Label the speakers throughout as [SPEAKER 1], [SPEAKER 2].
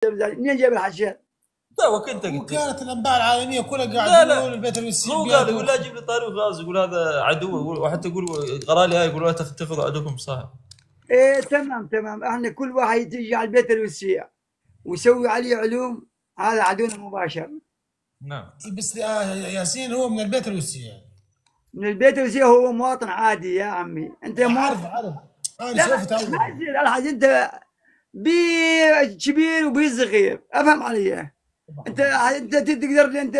[SPEAKER 1] منين جايب الحشاد؟
[SPEAKER 2] لا وكنت قلت
[SPEAKER 3] وكانت الانباء العالميه كلها
[SPEAKER 2] لا
[SPEAKER 3] قاعد
[SPEAKER 2] لا
[SPEAKER 3] يقول البيت الوسيم
[SPEAKER 2] هو قال يقول لا جيب لي طاري وغاز، يقول هذا عدو، وحتى يقول قرا لي يقول لا تتخذوا عدوكم صاحب.
[SPEAKER 1] ايه تمام تمام، احنا كل واحد يجي على البيت الوسيع ويسوي عليه علوم، هذا عدونا مباشر.
[SPEAKER 2] نعم.
[SPEAKER 3] بس ياسين هو من البيت الوسيم.
[SPEAKER 1] من البيت الوسيع، هو مواطن عادي يا عمي، انت
[SPEAKER 3] عارف
[SPEAKER 1] مواطن.
[SPEAKER 3] انا
[SPEAKER 1] لا
[SPEAKER 3] سوف تعود.
[SPEAKER 1] ما يصير الحاج، انت بي كبير وبي صغير، افهم علي. انت تقدر انت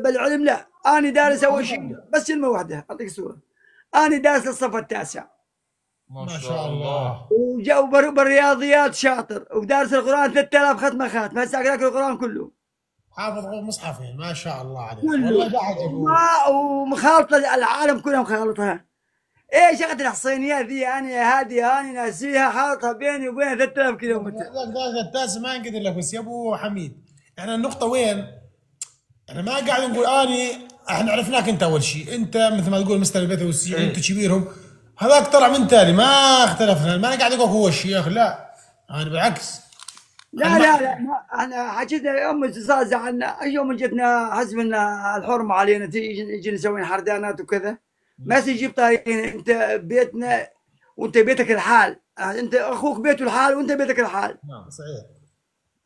[SPEAKER 1] بالعلم. لا انا دارس اول شيء بس كلمه واحده اعطيك صوره. انا دارس الصف التاسع
[SPEAKER 2] ما شاء الله.
[SPEAKER 1] بالرياضيات شاطر، ودارس القران 3000 ختمه خاتم، هسه اقرا القران كله
[SPEAKER 3] حافظ مصحفين ما شاء الله عليك
[SPEAKER 1] كله،
[SPEAKER 3] والله ده عجب.
[SPEAKER 1] ومخالطه العالم كلها مخالطها. ايه شغله الحصينيات ذي هذه انا ناسيها، حاطها بيني وبينها 3000 كيلومتر.
[SPEAKER 3] ذاك التاسع ما ينقدر لك. بس يا ابو حميد يعني النقطه وين؟ احنا ما قاعد نقول احنا عرفناك انت اول شيء، انت مثل ما تقول مستر البيت والسي
[SPEAKER 2] إيه.
[SPEAKER 3] انت كبيرهم، هذاك طلع من تالي ما اختلفنا. ما انا قاعد اقول هو الشيخ، لا انا بالعكس.
[SPEAKER 1] لا ما انا حكيت يوم صار زعلنا، يوم جتنا حسبنا الحرمه علينا تيجي نسوي حردانات وكذا، ما تجيب طارين. انت بيتنا وانت بيتك الحال، انت اخوك بيته الحال وانت بيتك الحال.
[SPEAKER 3] نعم صحيح.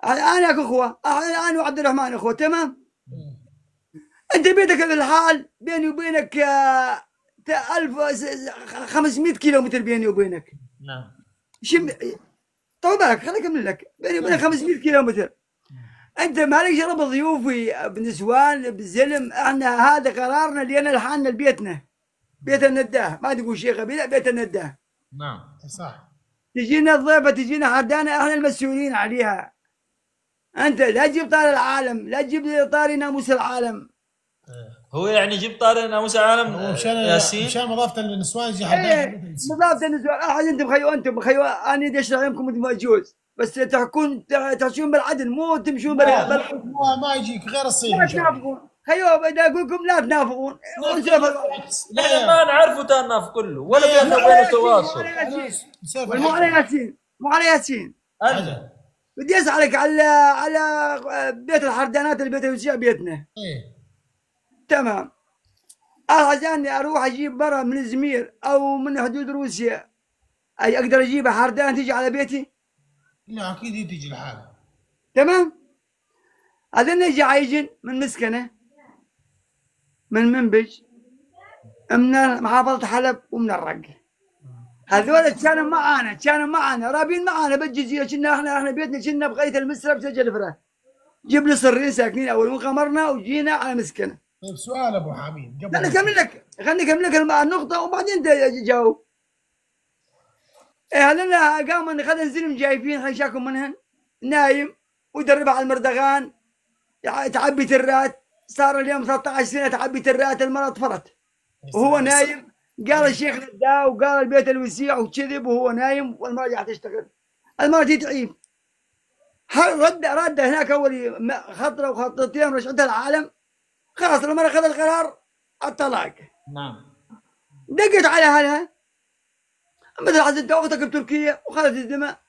[SPEAKER 1] انا اخوه، انا وعبد الرحمن اخوه، تمام. انت بيتك الحال بيني وبينك 1500 كيلومتر بيني وبينك.
[SPEAKER 2] نعم.
[SPEAKER 1] شم طول بالك، خليني اكمل لك. بيني وبينك 500 كيلومتر. انت مالك شرب ضيوفي بنسوان بزلم، احنا هذا قرارنا لينا لحالنا لبيتنا، بيت النداه، ما تقول شيخ ابي، لا بيت النداه.
[SPEAKER 2] نعم
[SPEAKER 3] صح.
[SPEAKER 1] تجينا الضيفه، تجينا حردانه، احنا المسؤولين عليها. انت لا تجيب طار العالم، لا تجيب طاري ناموس العالم.
[SPEAKER 2] هو يعني جيب طاري ناموس عالم ياسين
[SPEAKER 3] مشان مضافه النسوان يجي
[SPEAKER 1] ايه مضافه النسوان. احد انتم خيو، انتم خيو، انا بدي اشرح لكم مثل ما يجوز، بس تحكون بالعدل، مو تمشون
[SPEAKER 3] ما يجيك غير الصين
[SPEAKER 1] لا
[SPEAKER 3] ان شاء الله.
[SPEAKER 1] تنافقون. خيو بدي اقول لكم لا تنافقون.
[SPEAKER 2] احنا ما نعرفه تناف كله ولا بيننا وبينه تواصل.
[SPEAKER 1] مو على ياسين، مو على ياسين.
[SPEAKER 2] أجل.
[SPEAKER 1] بدي اسالك على بيت الحردانات، البيت الوسيع بيتنا.
[SPEAKER 3] ايه
[SPEAKER 1] تمام. عشان اروح اجيب برا من زمير او من حدود روسيا، اقدر اجيب حردان تيجي على بيتي؟
[SPEAKER 3] لا اكيد هي تيجي لحالها.
[SPEAKER 1] تمام. هذا نجي عايجن من مسكنه، من منبج، من محافظة حلب ومن الرق. هذول كانوا معانا رابين معانا بالجزيرة. كنا احنا بيتنا كنا بغاية المسرة بسجل جيب لي صرين ساكنين اول من قمرنا وجينا على مسكنه.
[SPEAKER 3] طيب سؤال ابو حميد قبل
[SPEAKER 1] خليني اكمل لك النقطة وبعدين تجاوب. إيه هذول قاموا خذ الزلم جايفين خشاكم منهن، نايم ويدرب على المردغان، تعبي ترات. صار اليوم 13 سنة تعبي ترات، المرأة طفرت وهو نايم. قال الشيخ نداه وقال البيت الوسيع وكذب وهو نايم، والمرأة قاعدة تشتغل. المرأة تعيب. رد هناك اول خطره وخطتين رجعتها العالم. خلاص المرأة اخذ القرار الطلاق.
[SPEAKER 2] نعم.
[SPEAKER 1] دقيت على اهلها مثل حزنت اختك بتركيا وخذت الدماء.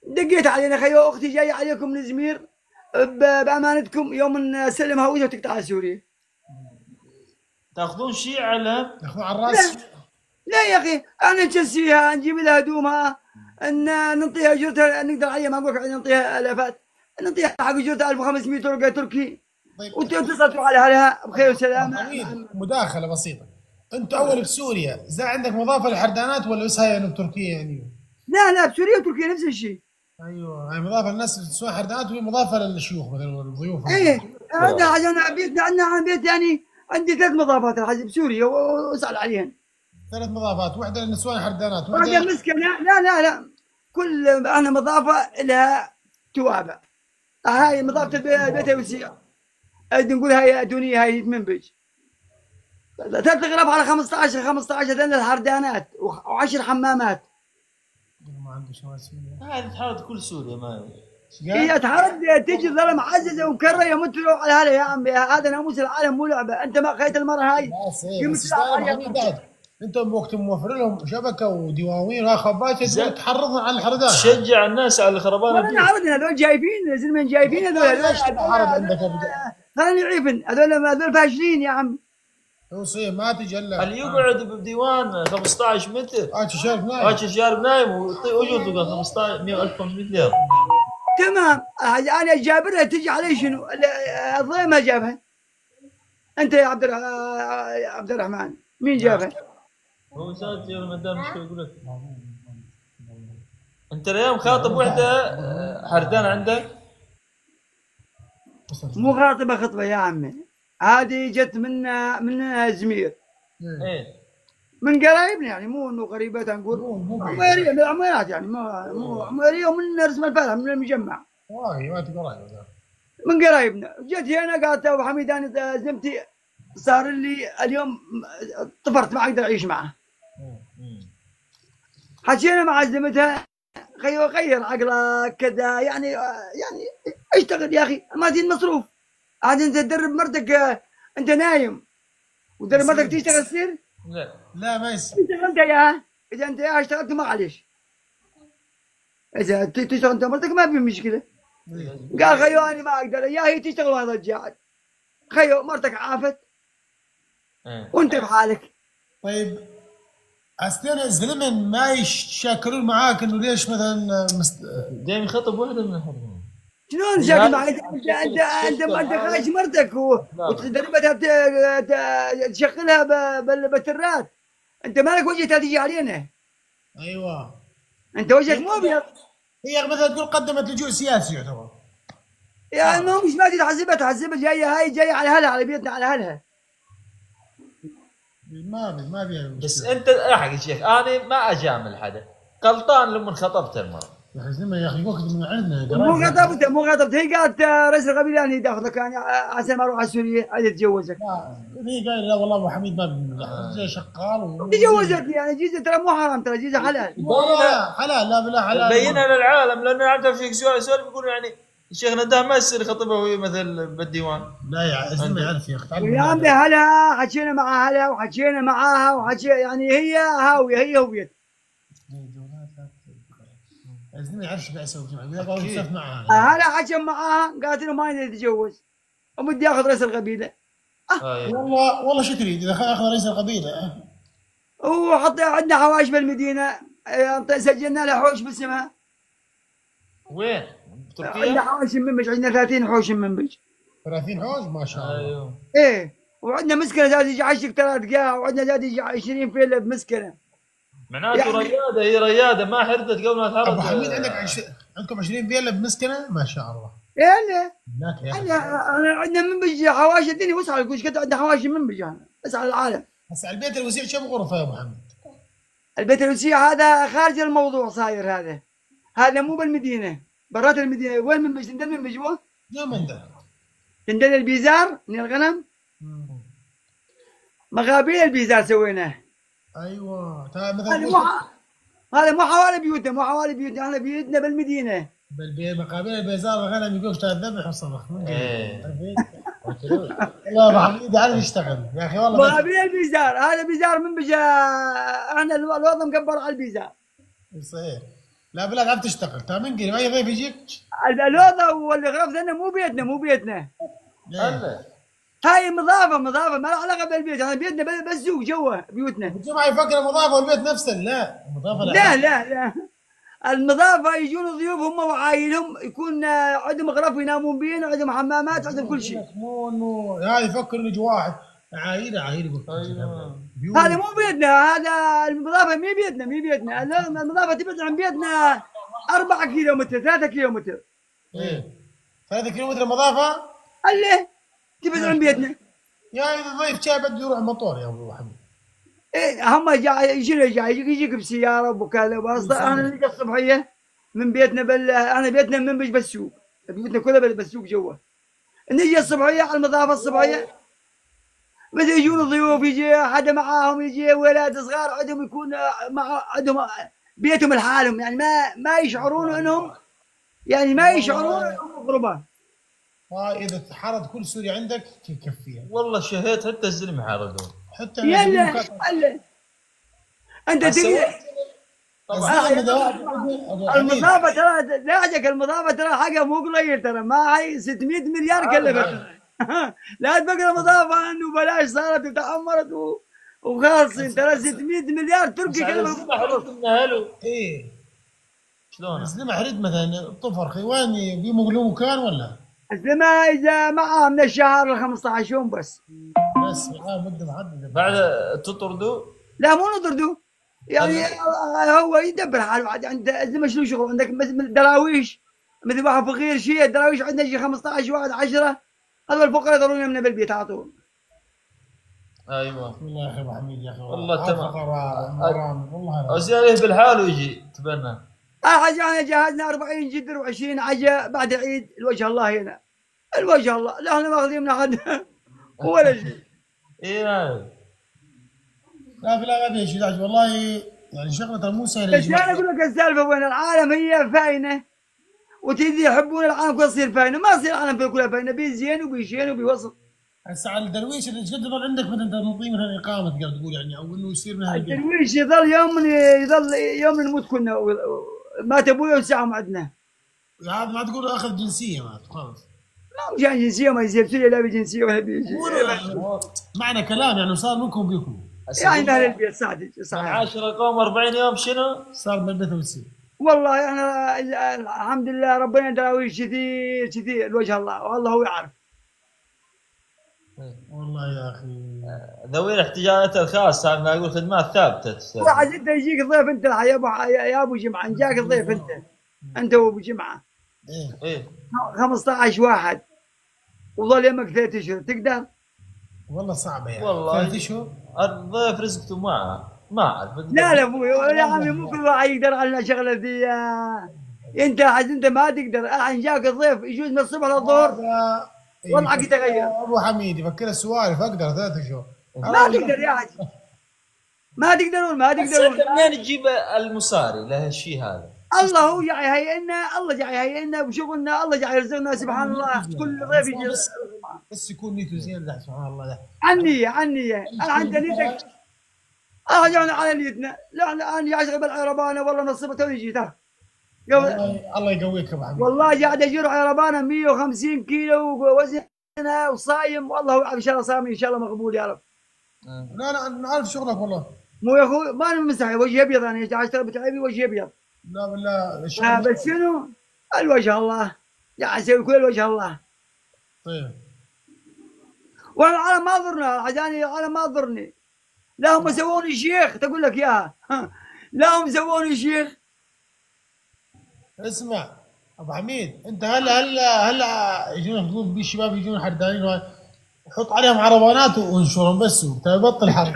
[SPEAKER 1] دقيت علينا خيو، اختي جايه عليكم من زمير بامانتكم، يوم نسلمها وجهه وتقطع سوريا.
[SPEAKER 2] تاخذون شيء على
[SPEAKER 3] تاخذون على الراس؟
[SPEAKER 1] لا يا اخي، انا نجسيها، نجيب لها هدومها، ان نعطيها اجرتها، نقدر عليها، ما اقول لك نعطيها الافات، نعطيها حق اجرتها 1500 ورقه تركي.
[SPEAKER 3] طيب
[SPEAKER 1] وتصلوا على اهلها بخير وسلامه.
[SPEAKER 3] مداخله بسيطه. انتم اول بسوريا زي عندك مضافه للحردانات ولا بس هاي بتركيا يعني؟
[SPEAKER 1] لا بسوريا وتركيا نفس الشيء.
[SPEAKER 3] ايوه هاي مضافه للناس سواء حردانات وهي مضافه للشيوخ مثلا الضيوف.
[SPEAKER 1] ايه هذا حاجه بيتنا، عندنا بيت يعني عندي 3 مضافات الحاج بسوريا واسال عليهن.
[SPEAKER 3] 3 مضافات، واحده للنسوان حردانات،
[SPEAKER 1] واحده مسكنه. لا كل انا مضافه لها توابع. هاي مضافه البيت الوسيع، نقول هاي دنيا، هاي منبج. 3 غرف على 15 ذن الحردانات و10 حمامات.
[SPEAKER 3] ما عنده شمال سوريا.
[SPEAKER 2] هذه تحاول كل سوريا ما
[SPEAKER 1] هي تحرد تجي ظلم عززه ومكره يمتلوا على هذا. يا عمي هذا ناموس العالم مو لعبه. انت ما خيت المره هاي
[SPEAKER 3] بس استنى ابو حميد بعد. انت بوقت موفر لهم شبكه ودواوين وخبات تقدر تحرضهم على الحردان.
[SPEAKER 2] تشجع الناس على الخربانه
[SPEAKER 1] ولا
[SPEAKER 2] دي.
[SPEAKER 1] نعرضنا هذول جايبين يا زلمه جايبين
[SPEAKER 3] ليش تحرض عندك
[SPEAKER 1] خليني يعيفن هذول فاشلين يا عم.
[SPEAKER 3] توصيه ما تجي الا
[SPEAKER 2] اللي يقعد بديوان 15 متر
[SPEAKER 3] شارب نايم
[SPEAKER 2] شارب نايم ويجوز 15 1500 ليره.
[SPEAKER 1] تمام انا جابرها تجي علي شنو؟ الضيم ما جابها. انت يا عبد الرحمن مين جابها؟
[SPEAKER 2] هو ساعات ما دام مشكله يقول لك انت اليوم خاطب وحده حردان عندك؟
[SPEAKER 1] مو خاطبه خطبه يا عمي، هذه جت من زمير.
[SPEAKER 2] ايه
[SPEAKER 1] من قرايبنا يعني، مو انه قريبات نقول عميريه من العميرات يعني، مو عميريه ومن رسم الفلح من المجمع.
[SPEAKER 3] ما تقرا
[SPEAKER 1] من قرايبنا. جيت هنا قالت ابو حميد انا زمتي صار لي اليوم طفرت ما اقدر اعيش معه. حكينا مع زمتها غير عقلك كذا يعني اشتغل يا اخي ما تجي مصروف. عاد انت تدرب مرتك انت نايم وتدرب مرتك تشتغل تصير؟
[SPEAKER 3] لا ما يصير.
[SPEAKER 1] تشتغل انت ياها، اذا انت ياها اشتغلت معلش، اذا تشتغل انت مرتك ما في مشكله. قال خيو انا ما اقدر، يا هي تشتغل وانا رجعت. خيو مرتك عافت وانت بحالك.
[SPEAKER 3] طيب أستاذ الزلمه ما يشاكرون معاك انه ليش مثلا
[SPEAKER 2] دايم يخطب وحده من الحرمين.
[SPEAKER 1] شلون شاكر معك؟ انت خايش مرتك وتدربها تشغلها بالترات. انت مالك وجهتها تجي علينا.
[SPEAKER 3] ايوه
[SPEAKER 1] انت وجهك مو ابيض.
[SPEAKER 3] هي مثلا تقول قدمت لجوء سياسي يعتبر.
[SPEAKER 1] يعني ما مش ما تحسبها جايه، هاي جايه على اهلها، على بيتنا على اهلها.
[SPEAKER 3] ما بيها.
[SPEAKER 2] بس انت الحق يا شيخ انا ما اجامل حدا، غلطان لما خطبت المرة.
[SPEAKER 3] يا اخي زلمه يا اخي وقت من عندنا
[SPEAKER 1] مو غضبت هي قالت رئيس القبيله اني تاخذك انا عشان ما اروح على سوريا عايزه اتجوزك.
[SPEAKER 3] هي قايله لا والله ابو حميد ما بيمزح شغال
[SPEAKER 1] تجوزتني يعني جيزه ترى مو حرام، ترى جيزه حلال.
[SPEAKER 3] لا حلال لا بالله حلال.
[SPEAKER 2] بينها للعالم لانه عندها فيك سؤال بيقولوا يعني الشيخ نداه ما يصير يخطبها وهي مثل بالديوان.
[SPEAKER 3] لا يا زلمه يعرف يا اخي
[SPEAKER 1] يا عمي هلا حكينا مع هلا وحكينا معاها يعني هي هاويه هي هويت.
[SPEAKER 3] الزلمه يعرف ايش قاعد يسوي معها.
[SPEAKER 1] هلا حكى معاها قالت له ما يريد يتجوز وبدي ياخذ رئيس القبيله.
[SPEAKER 3] والله شو تريد اذا اخذ رئيس القبيله؟
[SPEAKER 1] وحط عندنا حواش بالمدينه، سجلنا له حوش باسمها.
[SPEAKER 2] وين؟
[SPEAKER 1] عندنا
[SPEAKER 2] تركيا؟
[SPEAKER 1] حوش منبج، عندنا 30 حوش منبج.
[SPEAKER 3] 30 حوش ما شاء الله.
[SPEAKER 2] ايوه
[SPEAKER 1] ايه وعندنا مسكنه زاد يجي 10 قاع، وعندنا زاد يجي 20 فيلا بمسكنه.
[SPEAKER 2] معناته
[SPEAKER 1] يعني
[SPEAKER 2] رياده، هي رياده ما حردت قبل ما تحرد.
[SPEAKER 3] ابو حميد عندكم 20 فيلا بمسكنه ما شاء الله.
[SPEAKER 1] ايه
[SPEAKER 3] هناك
[SPEAKER 1] عندنا منبج حواش الدنيا وسع، يقول قد عندنا حواش منبج انا بس على العالم.
[SPEAKER 3] هسه البيت الوسيع كم غرفه يا ابو حميد؟
[SPEAKER 1] البيت الوسيع هذا خارج الموضوع صاير، هذا مو بالمدينه، برات المدينه. وين منبج؟ تندل منبج هو؟
[SPEAKER 3] يا من ده؟
[SPEAKER 1] تندل البيزار من الغنم. مغابيل البيزار سويناه.
[SPEAKER 3] ايوه
[SPEAKER 1] هذا مو حوالي بيوتنا، مو حوالي بيوتنا، احنا بيوتنا بالمدينه.
[SPEAKER 3] مقابل البيزار الغنم يقول اشتغل ذبح وصرخ.
[SPEAKER 2] ايه
[SPEAKER 3] لا ابو حميد عارف يشتغل يا اخي والله.
[SPEAKER 1] مقابل البيزار، هذا بيزار منبج، احنا الوضع مكبر على البيزار.
[SPEAKER 3] صحيح. لا بالله تعرف تشتغل ترى من قريب اي ضيف يجيك.
[SPEAKER 1] الوضع واللي غرفت لنا مو بيتنا. هاي مضافه ما لها علاقه بالبيت، احنا بيتنا بس سوق جوا بيوتنا.
[SPEAKER 3] الجماعه يفكر المضافه والبيت نفسه. لا المضافه
[SPEAKER 1] لا المضافه يجون ضيوف هم وعائلهم، يكون عندهم غرف ينامون بين، عندهم حمامات، عندهم كل شيء.
[SPEAKER 3] مو انه هذا يفكر انه واحد عائله
[SPEAKER 1] هذا مو بيتنا، هذا المضافه مي بيتنا. المضافه تبعد عن بيتنا 4 كيلومتر 3 كيلومتر.
[SPEAKER 3] ايه 3 كيلومتر المضافه؟
[SPEAKER 1] الله تبعد عن بيتنا.
[SPEAKER 3] يا اذا ضيف جاي بده يروح مطور يا ابو حميد.
[SPEAKER 1] ايه هم جاي يجيك بسياره وكذا. انا نجي الصبحيه من بيتنا انا بيتنا منبج بالسوق، بيوتنا كلها بالسوق جوا. نجي الصبحيه على المضافه الصبحيه، بدأ يجون ضيوف، يجي حدا معاهم، يجي ولاد صغار عندهم يكون عندهم بيتهم لحالهم، يعني ما يشعرون انهم غرباء.
[SPEAKER 3] اذا تحرض كل سوري عندك تكفيها.
[SPEAKER 2] والله شهيت حتى الزلمه حاردون.
[SPEAKER 3] حتى
[SPEAKER 1] انت تقدر
[SPEAKER 2] طبعا
[SPEAKER 1] المضافه ترى لاجك المضافه ترى حاجه مو قليل ترى ما هي 600 مليار كلفت لا تفكر المضافه انه بلاش صارت وتعمرت وخالصين ترى 600 مليار تركي كلفت.
[SPEAKER 3] ايه
[SPEAKER 2] شلون؟
[SPEAKER 3] بس لما حرد مثلا طفر خواني بيمقلوا مكان ولا
[SPEAKER 1] الزما اذا معاه من الشهر ل 15 يوم بس
[SPEAKER 3] مده محدده
[SPEAKER 2] بعد تطردوا؟
[SPEAKER 1] لا مو نطردوا يعني هو يدبر حاله عاد عند الزما شنو شغل عندك مثل دراويش مثل واحد فقير شيء الدراويش عندنا شيء 15 واحد 10 هذول الفقراء يضرون يمنا بالبيت على طول.
[SPEAKER 2] ايوه
[SPEAKER 3] بسم الله يا اخي ابو حميد يا اخي
[SPEAKER 2] والله تمام.
[SPEAKER 3] والله
[SPEAKER 2] ازياله بالحال ويجي تبنى.
[SPEAKER 1] حاجة جهزنا 40 جدر و20 عجا بعد عيد الوجه الله هنا الوجه الله لا احنا ماخذين من احد ولا شيء.
[SPEAKER 2] اي نعم.
[SPEAKER 3] لا ما في شيء والله يعني شغله مو سهله.
[SPEAKER 1] بس انا اقول لك السالفه وين العالم هي فاينه وتدي يحبون العالم كله يصير فاينه ما يصير العالم كله فاينه بيزين وبيشين وبيوصل.
[SPEAKER 3] هسه على الدرويش اللي قد يظل عندك مثلا انت نعطيه مثلا اقامه تقدر تقول يعني او انه يصير من هالبيت.
[SPEAKER 1] الدرويش يظل يوم نموت كنا مات ابوي وساهم عندنا.
[SPEAKER 3] هذا ما تقول اخذ جنسيه مات خلاص.
[SPEAKER 1] ما مشان جنسيه ما يصير سوريا لا بجنسيه ولا بيجي.
[SPEAKER 3] معنى كلام يعني صار منكم بيكم.
[SPEAKER 1] يعني اهل البيت صحيح.
[SPEAKER 2] 10 قوم 40 يوم شنو؟
[SPEAKER 3] صار بالبيت والسير.
[SPEAKER 1] والله انا الحمد لله ربنا دراويش كثير الوجه الله والله هو يعرف.
[SPEAKER 3] والله يا اخي
[SPEAKER 2] ذوي الاحتياجات الخاصه ما اقول خدمات ثابته تستلم.
[SPEAKER 1] واحد انت يجيك ضيف انت يا ابو جمعه جاك ضيف انت وابو جمعه
[SPEAKER 2] ايه
[SPEAKER 1] 15 واحد وظل يمك 3 اشهر تقدر؟
[SPEAKER 3] والله صعبه يعني
[SPEAKER 2] والله
[SPEAKER 3] 3 اشهر
[SPEAKER 2] الضيف رزقته معه ما اعرف.
[SPEAKER 1] لا ابوي يا عمي مو كل واحد يقدر على الشغله ذي انت انت ما تقدر الحين جاك الضيف يجوز من الصبح للظهر وضعك يتغير.
[SPEAKER 3] ابو حميد يفكر السوالف اقدر 3 اشهر
[SPEAKER 1] ما تقدر يا حاج ما تقدرون
[SPEAKER 2] منين تجيب المصاري لهالشيء هذا؟
[SPEAKER 1] الله هو جاي يهيئنا بشغلنا الله جاي يرزقنا سبحان الله كل ضيف يجي
[SPEAKER 3] بس يكون نيته زين ده سبحان الله ده
[SPEAKER 1] عني انا عند نيتك رجعنا على نيتنا لا انا اشغل بالعربانه والله نصبت توني جيت
[SPEAKER 3] الله يقويك يا ابو حميد.
[SPEAKER 1] والله قاعد اجر عربانه 150 كيلو وزنها وصايم والله ان شاء الله صايم ان شاء الله مقبول يا رب.
[SPEAKER 3] لا نعرف شغلك والله.
[SPEAKER 1] مو يا اخوي ما انا مستحي وجهي ابيض انا اشتغل بتعبي وجهي ابيض.
[SPEAKER 3] لا بالله
[SPEAKER 1] بس شنو؟ الوجه الله يا اسوي كل وجه الله.
[SPEAKER 3] طيب
[SPEAKER 1] والعالم ما ضرنا العجاني العالم ما ضرني لا هم سووني شيخ تقول لك اياها لا هم سووني شيخ.
[SPEAKER 3] اسمع ابو حميد انت هلا يجون تقول بي الشباب يجون حدانين حط عليهم عربانات وانشرهم بس وبطل حرب.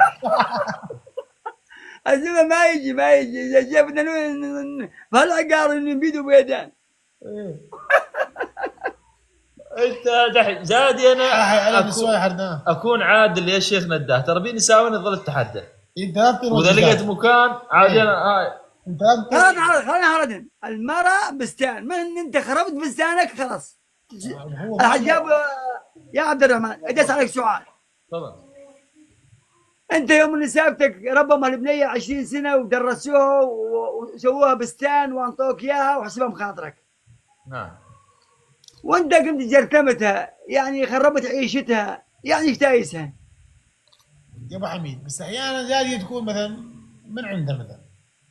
[SPEAKER 1] الزمن ما يجي اذا جبنا فالعقار بيد وبيدان.
[SPEAKER 2] انت دحين زادي انا اكون عادل يا شيخ نداه ترى بيني ساوي ظل التحدي.
[SPEAKER 3] انت
[SPEAKER 2] واذا لقيت مكان عادي انا
[SPEAKER 3] انت
[SPEAKER 1] خلينا هردن المرأة بستان من انت خربت بستانك خلاص. الحجاب يا عبد الرحمن ادي اسالك سؤال.
[SPEAKER 2] طبعا
[SPEAKER 1] انت يوم اللي سابتك ربما البنيه 20 سنه ودرسوها وسووها بستان وانطوك اياها وحسبها بخاطرك.
[SPEAKER 2] نعم.
[SPEAKER 1] وانت قمت جرثمتها يعني خربت عيشتها يعني ايش تايسها؟
[SPEAKER 3] يا ابو حميد بس احيانا زادي تكون مثلا من عنده مثلا.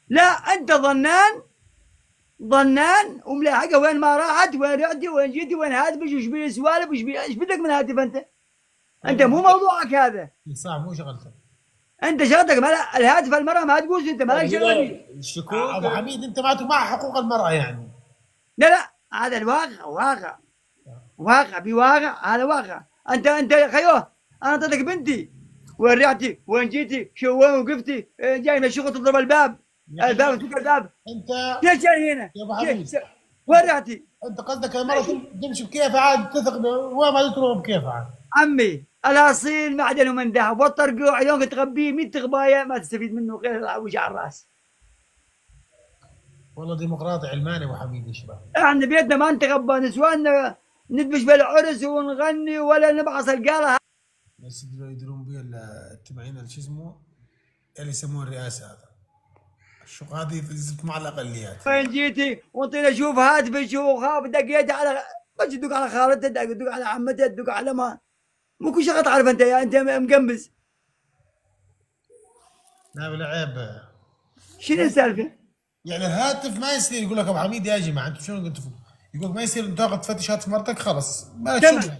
[SPEAKER 1] لا انت ظنان وملاحقه وين ما راحت وين رحتي وين جيتي وين هاتفك وش بيه سوالف وش بدك من هاتف انت مو موضوعك هذا.
[SPEAKER 3] صح مو شغلتك.
[SPEAKER 1] انت شغلتك الهاتف المرأة ما تقول انت مالك شغله.
[SPEAKER 2] الشكوك
[SPEAKER 3] ابو حميد انت ما مع حقوق المرأة يعني.
[SPEAKER 1] لا هذا الواقع واقع بواقع هذا واقع. انت خيوه انا اعطيتك بنتي وين رحتي وين جيتي شو وين وقفتي جاي من الشغل تضرب الباب تفك الباب
[SPEAKER 3] انت
[SPEAKER 1] ليش جاي هنا؟
[SPEAKER 3] يا ابو حميد
[SPEAKER 1] وين رحتي؟
[SPEAKER 3] انت قصدك المرأة تمشي بكيفها عاد تثق وين ما تروح بكيفها عاد.
[SPEAKER 1] عمي الاصيل معدن ومن ذهب والطرقوع يوم تغبيه 100 تغبايه ما تستفيد منه غير العوج على الراس.
[SPEAKER 3] والله ديمقراطي علماني ابو حميد يا شباب.
[SPEAKER 1] احنا بيتنا ما نتغبى نسواننا ندبش بالعرس ونغني ولا نبعث القاله.
[SPEAKER 3] بس يدرون بيه التبعين شو اسمه اللي يسموه الرئاسه هذا. شو هذه زدت مع الاقليات.
[SPEAKER 1] وين جيتي وانطينا شوف هاتف شوف خاف دقيت على بس تدق على خالتها تدق على عمتها تدق على ما مو كل شيء تعرف انت يا انت مقمز.
[SPEAKER 3] لا ولا عيب.
[SPEAKER 1] شنو السالفه؟
[SPEAKER 3] يعني الهاتف ما يصير يقول لك ابو حميد يا جماعه انتم شنو قلتوا؟ يقول لك ما يصير انت تاخذ تفتش هاتف مرتك خلص ما لك شغل.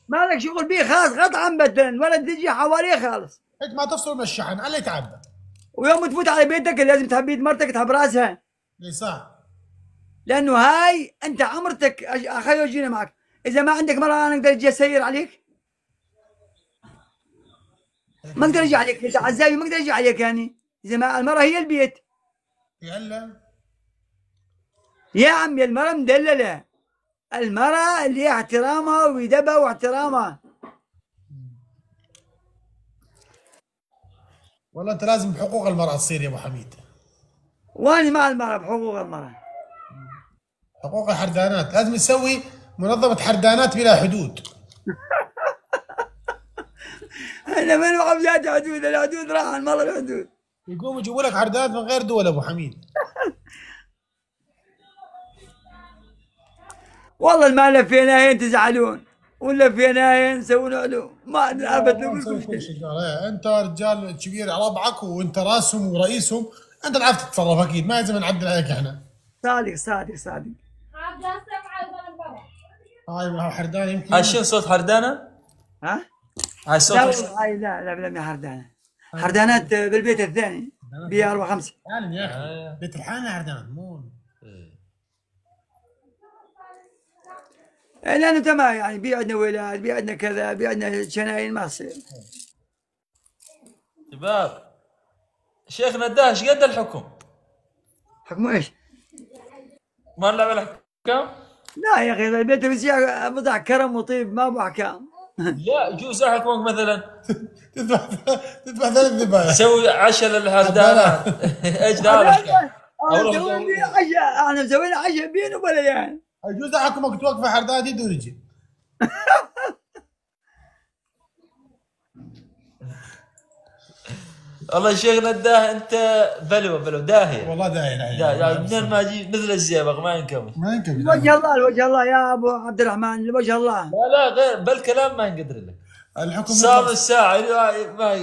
[SPEAKER 1] ما لك شغل بيه خلاص قطعا بدل ولا تجي حواليه خالص.
[SPEAKER 3] انت ما تفصل من الشحن الله يتعبى.
[SPEAKER 1] ويوم تفوت على بيتك لازم تحب بيت مرتك تحب راسها.
[SPEAKER 3] اي صح.
[SPEAKER 1] لانه هاي انت عمرتك اخي جينا معك. اذا ما عندك مرة انا اقدر اجي اسير عليك. ما اقدر اجي عليك انت عزابي ما اقدر اجي عليك يعني اذا ما المرأة هي البيت.
[SPEAKER 3] يلا
[SPEAKER 1] يا عمي المرأة مدللة. المرأة اللي احترامها ويدبها واحترامها.
[SPEAKER 3] والله انت لازم بحقوق المرأة تصير يا ابو حميد.
[SPEAKER 1] واني مع المرأة بحقوق المرأة.
[SPEAKER 3] حقوق الحردانات لازم نسوي منظمة حردانات بلا حدود.
[SPEAKER 1] احنا من عبيات حدود الحدود راح المرأة الحدود.
[SPEAKER 3] يقوموا يجيبوا لك حردانات من غير دول ابو حميد.
[SPEAKER 1] والله ما لفيناهن تزعلون ولا لفيناهن نسوون علوم ما عرفت لكم شيء.
[SPEAKER 3] انت رجال كبير على ربعك وانت راسهم ورئيسهم انت اللي عارف تتصرف اكيد ما لازم نعدل عليك احنا.
[SPEAKER 1] صادق صادق صادق.
[SPEAKER 3] هاي حردانه يمكن.
[SPEAKER 2] هاي شنو صوت حردانه؟
[SPEAKER 1] ها؟
[SPEAKER 2] هاي صوت
[SPEAKER 1] لا هاي لا يا حردانه. حردانات بالبيت الثاني بي 4 5.
[SPEAKER 3] يعني يا اخي بيت الحانه حردانه مو.
[SPEAKER 1] لانه تمام يعني بي عندنا ولاد بي عندنا كذا بي عندنا شناين ما يصير.
[SPEAKER 2] شباب شيخ نداه ايش قد الحكم؟
[SPEAKER 1] حكمه ايش؟
[SPEAKER 2] ما نلعب الاحكام؟
[SPEAKER 1] لا يا اخي البيت الوسيع بضع كرم وطيب ما ابو احكام.
[SPEAKER 2] لا يجوز احكمك مثلا
[SPEAKER 3] تذبح 3 ذبايح.
[SPEAKER 2] سوي عشاء للحردانات. ايش دارك؟
[SPEAKER 1] احنا مسوينا عشاء بين وبليان.
[SPEAKER 3] يجوز احكمك توقف حردانات يد ورجل.
[SPEAKER 2] والله يا شيخ نداه انت بلوه داهيه.
[SPEAKER 3] والله داهيه
[SPEAKER 2] يعني منين ما اجي مثل الزئبق ما ينكمل.
[SPEAKER 3] ما ينكمل.
[SPEAKER 1] وجه الله يا ابو عبد الرحمن وجه الله.
[SPEAKER 2] لا غير بالكلام ما ينقدر لك.
[SPEAKER 3] الحكم
[SPEAKER 2] صار الساعه ما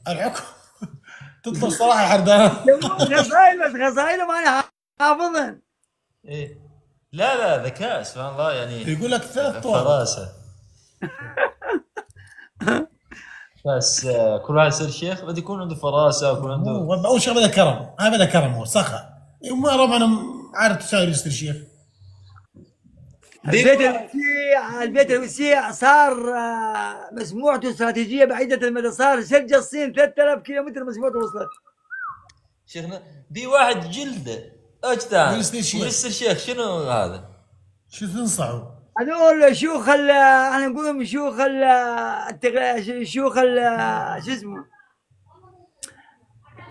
[SPEAKER 3] الحكم تطلب صراحه حردانات.
[SPEAKER 1] خصايل ما انا حافظن.
[SPEAKER 2] ايه لا ذكاء سبحان الله يعني.
[SPEAKER 3] يقول لك 3 طوال
[SPEAKER 2] فراسه. بس كل واحد يصير شيخ بده يكون عنده فراسه ويكون عنده.
[SPEAKER 3] اول شيء بدا كرم هاي بدا كرم هو سخا. ما ربع انا عارف تساوي يصير شيخ.
[SPEAKER 1] البيت الوسيع صار مسموعته استراتيجيه بعيده المدى صار سجل الصين 3000 كيلومتر مسموعته وصلت.
[SPEAKER 2] شيخنا دي واحد جلده اجتان
[SPEAKER 1] ولسه
[SPEAKER 2] الشيخ شنو هذا؟
[SPEAKER 3] شو تنصحوا؟
[SPEAKER 1] هذول شيوخ احنا نقولهم شيوخ شيوخ شو اسمه؟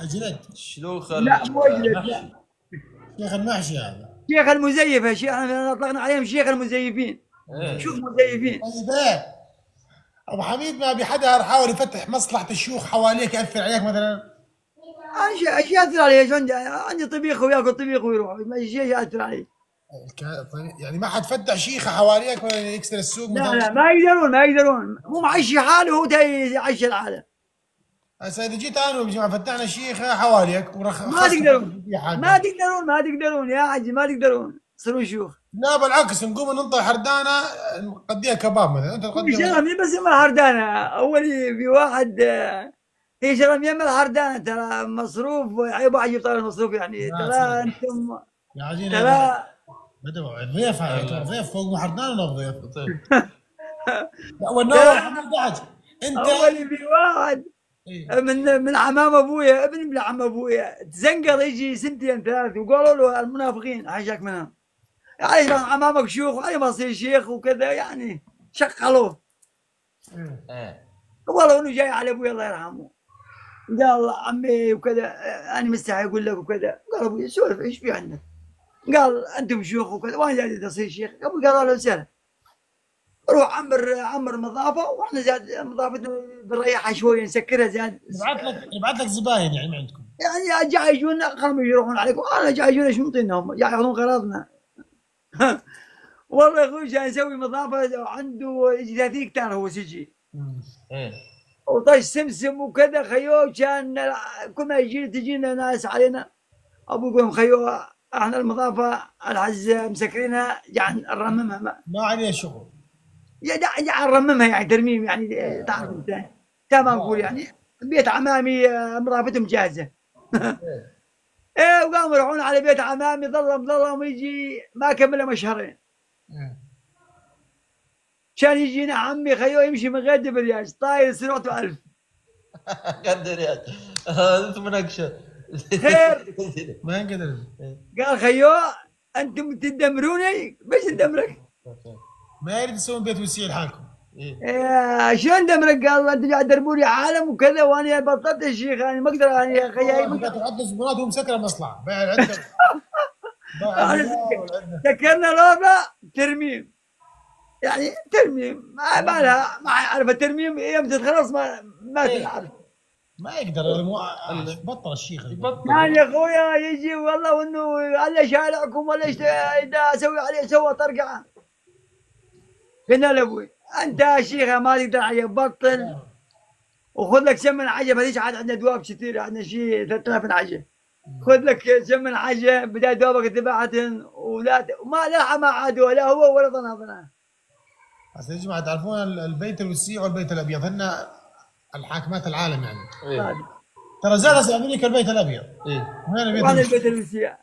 [SPEAKER 3] اجلد.
[SPEAKER 2] شيوخ
[SPEAKER 1] لا مو اجلد لا.
[SPEAKER 3] شيخ المحشي هذا.
[SPEAKER 1] شيخ المزيفه شيخ احنا اطلقنا عليهم شيخ المزيفين. شوف مزيفين.
[SPEAKER 3] طيب ابو حميد ما ابي حدا يحاول يفتح مصلحه الشيوخ حواليك ياثر عليك مثلا؟
[SPEAKER 1] ايش ياثر علي؟ ايش عندي طبيخ وياكل طبيخ ويروح ما شيء ياثر علي.
[SPEAKER 3] يعني ما حد فتح شيخه حواليك ولا يكسر السوق
[SPEAKER 1] لا لا ما يقدرون مو معيش حاله وهو يعيش العالم.
[SPEAKER 3] هسه اذا جيت انا وجماعه فتحنا شيخه حواليك
[SPEAKER 1] ما تقدرون يا حجي ما تقدرون تصيرون شيوخ.
[SPEAKER 3] لا بالعكس نقوم ننطر حردانه نقضيها كباب مثلا. انت
[SPEAKER 1] تقضيها مين بس يما حردانه اول في واحد هي شغله يما الحردانه ترى مصروف عيب واحد يجيب طاري مصروف يعني ترى انتم
[SPEAKER 3] يا عجينه
[SPEAKER 1] ترى
[SPEAKER 3] بدو ضيف هذا ضيف فوق حردانه ولا ضيف؟ لا والنار انت
[SPEAKER 1] اول في واحد من عمام ابويا ابن عم ابويا تزنقل يجي 2 3 وقالوا له المنافقين حاشاك منها يعني عمامك شيوخ وعلي ما يصير شيخ وكذا يعني شقلوه. والله انه جاي على ابوي الله يرحمه قال عمي وكذا انا مستحي اقول لك وكذا. قال ابوي سولف ايش في عندك؟ قال انتم شيوخ وكذا وانا جاي اصير شيخ. ابوي قال له سهل روح عمر نظافه واحنا زاد نظافتنا بنريحها شويه نسكرها زاد.
[SPEAKER 3] نبعث لك زباين يعني ما عندكم؟
[SPEAKER 1] يعني جاي يجون خلهم يروحون عليكم، انا جاي يجون ايش نعطينهم؟ جاي ياخذون قراضنا. والله يا اخوي كان يسوي مضافه عنده يجي 30 هكتار هو سجي،
[SPEAKER 2] ايه
[SPEAKER 1] وطش سمسم وكذا خيو، كان كل ما يجي تجينا ناس علينا، ابو يقول لهم خيو احنا المضافه العز مسكرينها يعني نرممها،
[SPEAKER 3] ما عليه شغل.
[SPEAKER 1] يعني نرممها يعني ترميم يعني، تعرف انت تمام نقول يعني بيت عمامي مضافتهم جاهزه. ايه وقاموا يروحون على بيت عمامي، ظلهم يجي ما كمل شهرين، كان يجينا عمي خيو يمشي من غير دبرياج طاير سرعته 1000.
[SPEAKER 2] قدر يا انت مناقشه
[SPEAKER 1] خير
[SPEAKER 3] ما ينقدر.
[SPEAKER 1] قال خيو انتم تدمروني باش ندمرك؟
[SPEAKER 3] ما يريد يسوون بيت وسيع لحالكم.
[SPEAKER 1] إيه شلون ندمرك؟ قال انتم قاعد تدربوا لي عالم وكذا، وانا بطلت الشيخ انا ما اقدر انا يا اخي.
[SPEAKER 3] تحط زبونات ومسكره مصلحه بايع العده.
[SPEAKER 1] سكرنا رابع ترميم، يعني ترميم ما لها ما اعرف الترميم يوم تخلص ما تعرف.
[SPEAKER 3] ما يقدر بطل الشيخ
[SPEAKER 2] يبطل.
[SPEAKER 1] يعني يا اخويا يجي والله وانه على شارعكم ولا اذا اسوي عليه سوى طرقعه. قلنا له ابوي انت يا شيخ ما تقدر عليه بطل، وخذ لك سمن عجب، هذيك عاد عندنا دواب كثير، عندنا شيء 3000 عجب، خذ لك سمن عجب بدال دوابك ذبحتهن وما لا ما عادوا لا هو ولا ظنها.
[SPEAKER 3] بس يا جماعه تعرفون البيت الوسيع والبيت الابيض هن الحاكمات العالم يعني.
[SPEAKER 2] إيه.
[SPEAKER 3] ترى زاد في امريكا البيت الابيض.
[SPEAKER 2] ايه
[SPEAKER 3] وين البيت
[SPEAKER 1] وين
[SPEAKER 3] الوسيع؟
[SPEAKER 1] البيت الوسيع؟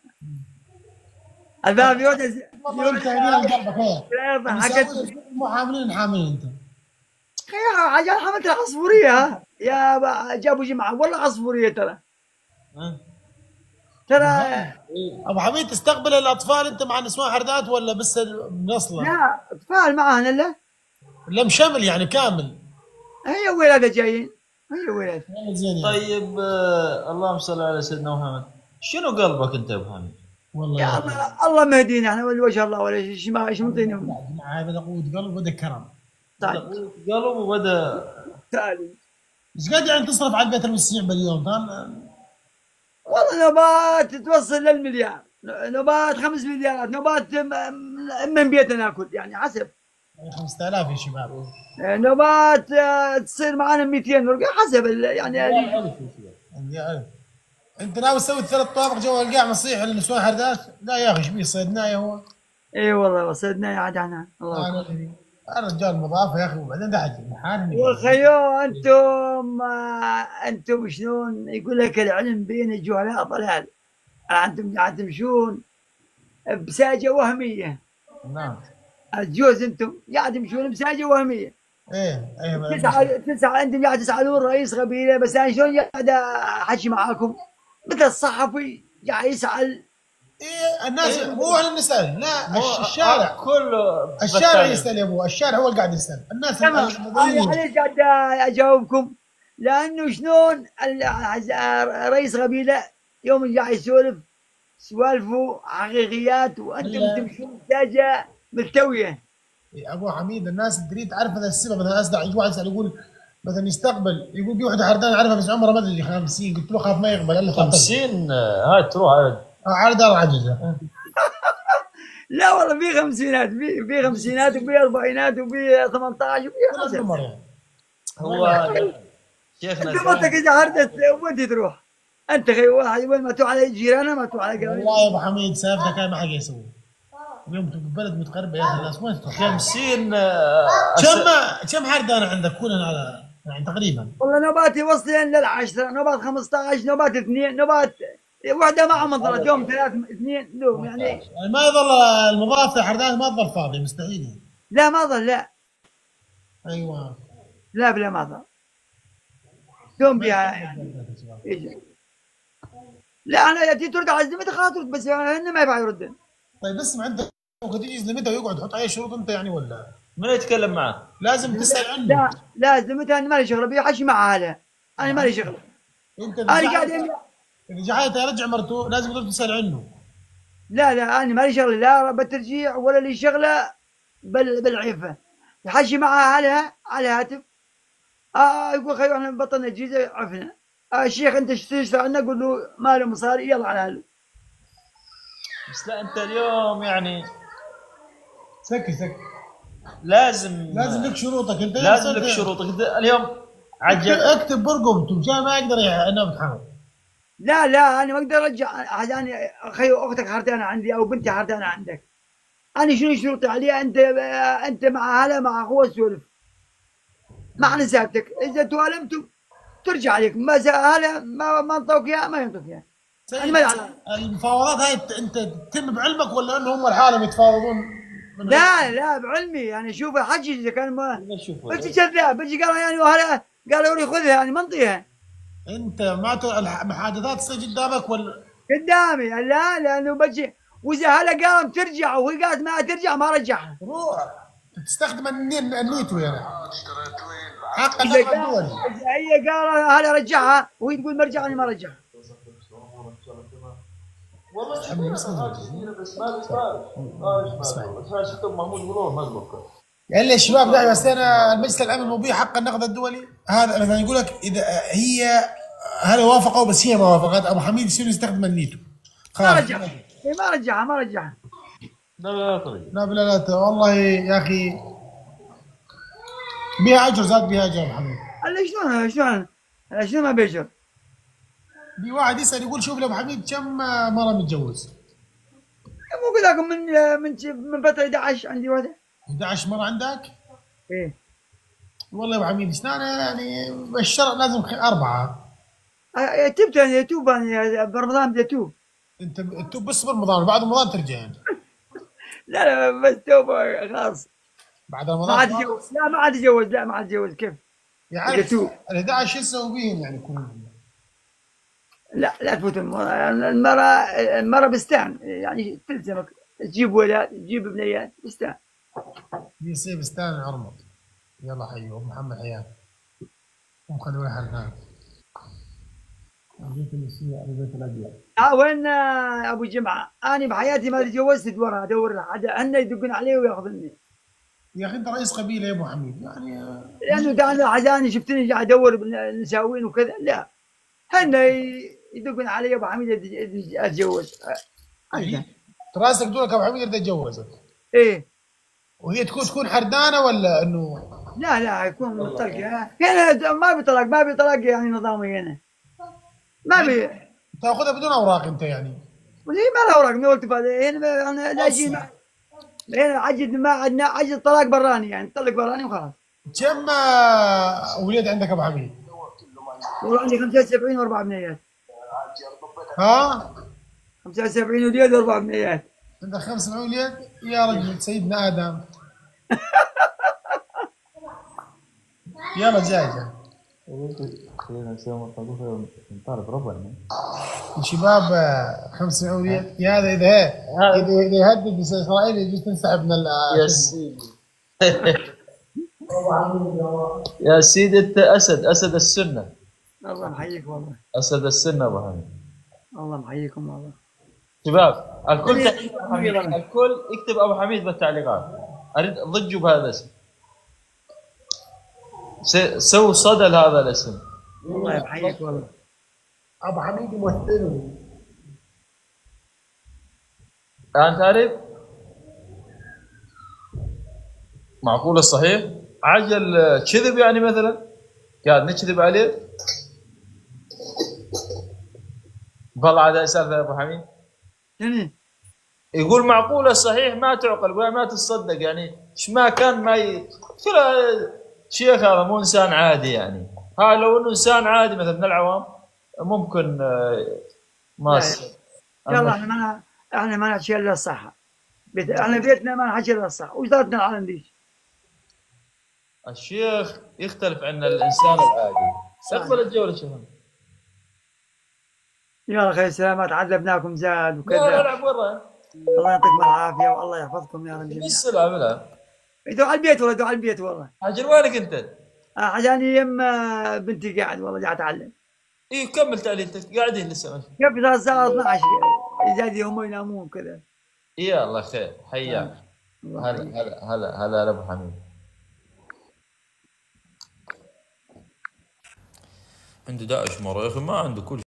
[SPEAKER 1] الباب يوجد
[SPEAKER 3] انت هنا قلبك هيك.
[SPEAKER 1] حكت
[SPEAKER 3] مو حاملين انت.
[SPEAKER 1] يا عجل حملت العصفوريه يا جابوا جماعه والله عصفوريه ترى
[SPEAKER 3] ابو حميد تستقبل الاطفال انت مع نسوان حردات ولا بس منصله؟
[SPEAKER 1] لا اطفال معانا لا
[SPEAKER 3] لا مشمل يعني كامل.
[SPEAKER 1] هي ولاده جايين، هي ولاده.
[SPEAKER 2] طيب اللهم صل على سيدنا محمد. شنو قلبك انت يا ابو حميد؟
[SPEAKER 3] والله
[SPEAKER 1] يا الله مهدينا احنا ولا وجه الله ولا شيء، ما ايش منطينهم.
[SPEAKER 3] هذا قوه قلب وبدا كرم.
[SPEAKER 2] قلب وبدا
[SPEAKER 1] تالي.
[SPEAKER 3] ايش قد يعني تصرف على البيت الوسيع باليوم؟
[SPEAKER 1] والله نوبات توصل للمليار، نوبات 5 مليارات، نوبات من بيتنا ناكل يعني حسب.
[SPEAKER 3] 5000 يا شباب.
[SPEAKER 1] نوبات تصير معانا 200 رقم حسب يعني.
[SPEAKER 3] انت ناوي تسوي 3 طوابق جوا القاع مصيح للنسوان حردات؟ لا يا اخي ايش بيه صيدنايه هو؟
[SPEAKER 1] اي والله صيدنايه عاد انا الله.
[SPEAKER 3] انا رجال مضافه يا اخي وبعدين ده حاجه
[SPEAKER 1] والخيو انتم شلون يقول لك العلم بين الجهلاء ضلال، انتم قاعد تمشون بساجه وهميه.
[SPEAKER 3] نعم
[SPEAKER 1] الجوز انتم قاعد تمشون بساجه وهميه.
[SPEAKER 3] ايه
[SPEAKER 1] تسعى انتم قاعد تسالون رئيس قبيله، بس انا شلون قاعد احكي معاكم مثل الصحفي قاعد يسال.
[SPEAKER 3] ايه الناس مو احنا نسال، لا الشارع
[SPEAKER 2] كله
[SPEAKER 3] الشارع يسال يا ابو، الشارع هو اللي قاعد يسال الناس.
[SPEAKER 1] انا ليش قاعد اجاوبكم؟ لانه شلون رئيس قبيله يوم قاعد يسولف سوالفه حقيقيات وانتم تمشون دجاجه ملتويه.
[SPEAKER 3] ابو حميد الناس تريد تعرف هذا السبب. مثلا اسمع يجي واحد يسال يقول مثلا يستقبل، يقول في وحده حردان اعرفها بس عمرها ما ادري 50، قلت له خاف ما يقبل الا
[SPEAKER 2] 50 هاي تروح
[SPEAKER 3] على دار عجزه.
[SPEAKER 1] لا والله في خمسينات، في خمسينات وفي اربعينات وفي 18 وفي حسب.
[SPEAKER 2] هو شيخنا
[SPEAKER 1] انت منطقه اذا هردت وين تروح؟ انت خي واحد وين ما تروح على جيرانه ما تروح على قبل.
[SPEAKER 3] والله يا ابو حميد سالفه كان ما حد يسوي. اليوم بلد متقربه يا اخي الناس وين تروح؟
[SPEAKER 2] 50
[SPEAKER 3] كم حردان عندك كلنا على يعني تقريبا؟
[SPEAKER 1] والله نوباتي وصلين لل10، نوبات 15، نوبات 2، نوبات واحده ما عمضت يوم 3 2 دوم يعني
[SPEAKER 3] ما يظل المضافه حردان ما تظل فاضيه مستحيل.
[SPEAKER 1] لا ما ظل لا.
[SPEAKER 3] ايوه
[SPEAKER 1] لا بلا ما ظل دوم بها يعني. لا انا جيت ترد على زلمتي خاطرت بس هن ما ينفع يردن.
[SPEAKER 3] طيب اسمع انت ممكن تجي زلمتها ويقعد يحط عليه شروط انت يعني ولا؟
[SPEAKER 2] من يتكلم معه؟
[SPEAKER 3] لازم تسال عنه.
[SPEAKER 1] لا زلمتها انا مالي شغله بيها، حشي معها اهلها، انا مالي شغله.
[SPEAKER 3] انت
[SPEAKER 1] انا قاعد
[SPEAKER 3] اذا جحيت يرجع مرته لازم تروح تسال عنه.
[SPEAKER 1] لا انا مالي شغله لا بالترجيع ولا لي شغله بالعفه. حشي معها اهلها على هاتف. يقول خيو احنا بطلنا الجيزه عفنا، الشيخ انت تشتغل عندنا قول له ما له مصاري يلا على هله.
[SPEAKER 2] بس لا انت اليوم يعني
[SPEAKER 3] سكي
[SPEAKER 2] لازم
[SPEAKER 3] لك شروطك انت،
[SPEAKER 2] لازم لك شروطك انت اليوم. عجل
[SPEAKER 3] اكتب برقم مشان ما يقدر ينام بحاله.
[SPEAKER 1] لا انا ما اقدر ارجع عشان اخي اختك حرتانه عندي او بنتي حرتانه عندك. انا شنو شروطي عليها؟ انت مع هلا مع اخوه سولف مع نسابتك، اذا توالمتم ترجع عليك، ما هلا ما انطوك اياه ما ينطوك اياه. انا ما يعلم.
[SPEAKER 3] المفاوضات هاي انت تتم بعلمك ولا انه هم لحالهم يتفاوضون؟
[SPEAKER 1] لا بعلمي يعني. شوف حجي اذا كان ما
[SPEAKER 2] نشوف
[SPEAKER 1] بجي كذاب بجي قال يعني وهلا قالوا لي خذها يعني منطيها
[SPEAKER 3] انت ما المحادثات تصير قدامك ولا
[SPEAKER 1] قدامي. لا لانه بجي واذا هلا قام ترجع وهي قالت ما ترجع ما رجعها.
[SPEAKER 3] روح تستخدم النيتو يعني حق
[SPEAKER 1] اذا
[SPEAKER 3] النقد الدولي.
[SPEAKER 1] هي قال هلا رجعها وهي تقول ما رجع انا ما رجعها.
[SPEAKER 3] يعني لي الشباب داعي بس انا المجلس الامن مبيح حق النقد الدولي هذا مثلا يقول لك اذا هي هلا وافقوا بس هي ما وافقت ابو حميد يصير يستخدم النيتو
[SPEAKER 1] ما رجعها ما رجعها.
[SPEAKER 3] لا والله يا اخي بها اجر زاد بها اجر ابو حميد.
[SPEAKER 1] شلون ما بيجر؟
[SPEAKER 3] في واحد يسال يقول شوف لي ابو حميد كم مره متجوز؟
[SPEAKER 1] مو قلت لكم من فتره 11 عندي واحده.
[SPEAKER 3] 11 مره عندك؟
[SPEAKER 1] ايه
[SPEAKER 3] والله يا ابو حميد يعني الشرع لازم 4.
[SPEAKER 1] تبت انا يتوب انا برمضان بدي اتوب.
[SPEAKER 3] انت تتوب بس برمضان بعد رمضان ترجع يعني؟
[SPEAKER 1] لا بس توبه خلاص
[SPEAKER 3] بعد رمضان
[SPEAKER 1] ما عاد اتجوز. لا ما عاد اتجوز كيف؟
[SPEAKER 3] يعني ال 11 شو تسوي بيهم يعني كلهم؟
[SPEAKER 1] لا تفوت المرأة بستان يعني تلزمك تجيب ولاد تجيب بنيات بستان.
[SPEAKER 3] يصير بستان عرمط. يلا حيو ابو محمد حياك ام خلوي حرفان جيت النسية على بيت الابيض.
[SPEAKER 1] وين ابو جمعه؟ انا بحياتي ما تجوزت ورا ادور له حدا هن يدقون عليه وياخذني.
[SPEAKER 3] يا اخي انت رئيس قبيله يا ابو حميد يعني
[SPEAKER 1] لانه كان حاجاني شفتني قاعد ادور بالنساوين وكذا. لا هن يدقون علي ابو حميد اتجوز.
[SPEAKER 3] راسك دورك ابو حميد يريد يتجوزك.
[SPEAKER 1] ايه
[SPEAKER 3] وهي تكون حردانه ولا انه؟
[SPEAKER 1] لا يكون مطلقه هنا ما بطلاق يعني نظامي هنا ما بي
[SPEAKER 3] تاخذها بدون اوراق انت يعني؟
[SPEAKER 1] وليه ما له اوراق؟ ما قلت هنا انا لا اجي هنا عجز ما عندنا عجز طلاق براني يعني طلق براني وخلاص.
[SPEAKER 3] كم ولاد عندك ابو حميد؟
[SPEAKER 1] والله عندي 75 واربع بنيات.
[SPEAKER 3] ها؟
[SPEAKER 1] 75 ولاد واربع بنيات.
[SPEAKER 3] عندك 5 ولاد يا رجل سيدنا ادم. يلا جاي الشباب 5 ولاد يا هذا اذا يهدد اسرائيل يجي تنسحب من
[SPEAKER 2] يا سيدي يا سيدي انت اسد السنه.
[SPEAKER 1] الله محييك والله.
[SPEAKER 2] اسد السنه ابو حميد.
[SPEAKER 1] الله محييكم والله.
[SPEAKER 2] شباب الكل الكل يكتب ابو حميد بالتعليقات. اريد ضجوا بهذا الاسم. سووا صدى لهذا الاسم.
[SPEAKER 1] الله يحييك والله.
[SPEAKER 3] ابو حميد يمثلني.
[SPEAKER 2] انت تعرف معقول الصحيح؟ عجل كذب يعني مثلا قاعد نكذب عليه. والله هذا اسال ابو حميد يقول معقول الصحيح ما تعقل ولا ما تصدق يعني ايش ما كان ما شيخ هذا مو انسان عادي يعني. ها لو انه انسان عادي مثلا من العوام ممكن ما
[SPEAKER 1] يلا احنا ما نحكي الا الصح. احنا بيتنا ما نحكي الا الصح وزادنا العالم ديش.
[SPEAKER 2] الشيخ يختلف عن الانسان العادي. اقبل الجوله شوف.
[SPEAKER 1] يلا خير سلامات عذبناكم زاد وكذا.
[SPEAKER 2] لا العب برا.
[SPEAKER 1] الله يعطيكم العافيه والله يحفظكم يا رب جميعا.
[SPEAKER 2] بالسلامه العب.
[SPEAKER 1] دعوا على البيت والله دعوا على البيت والله.
[SPEAKER 2] هاجر وينك انت؟
[SPEAKER 1] عشان يم بنتي قاعد والله قاعد اتعلم.
[SPEAKER 2] اي كمل تعليمك قاعدين لسه ماشي.
[SPEAKER 1] كيف الساعه 12 زاد هم ينامون كذا.
[SPEAKER 2] يا الله خير حياك. هلا ابو حميد. عنده داعش مرة يا اخي، ما عنده كل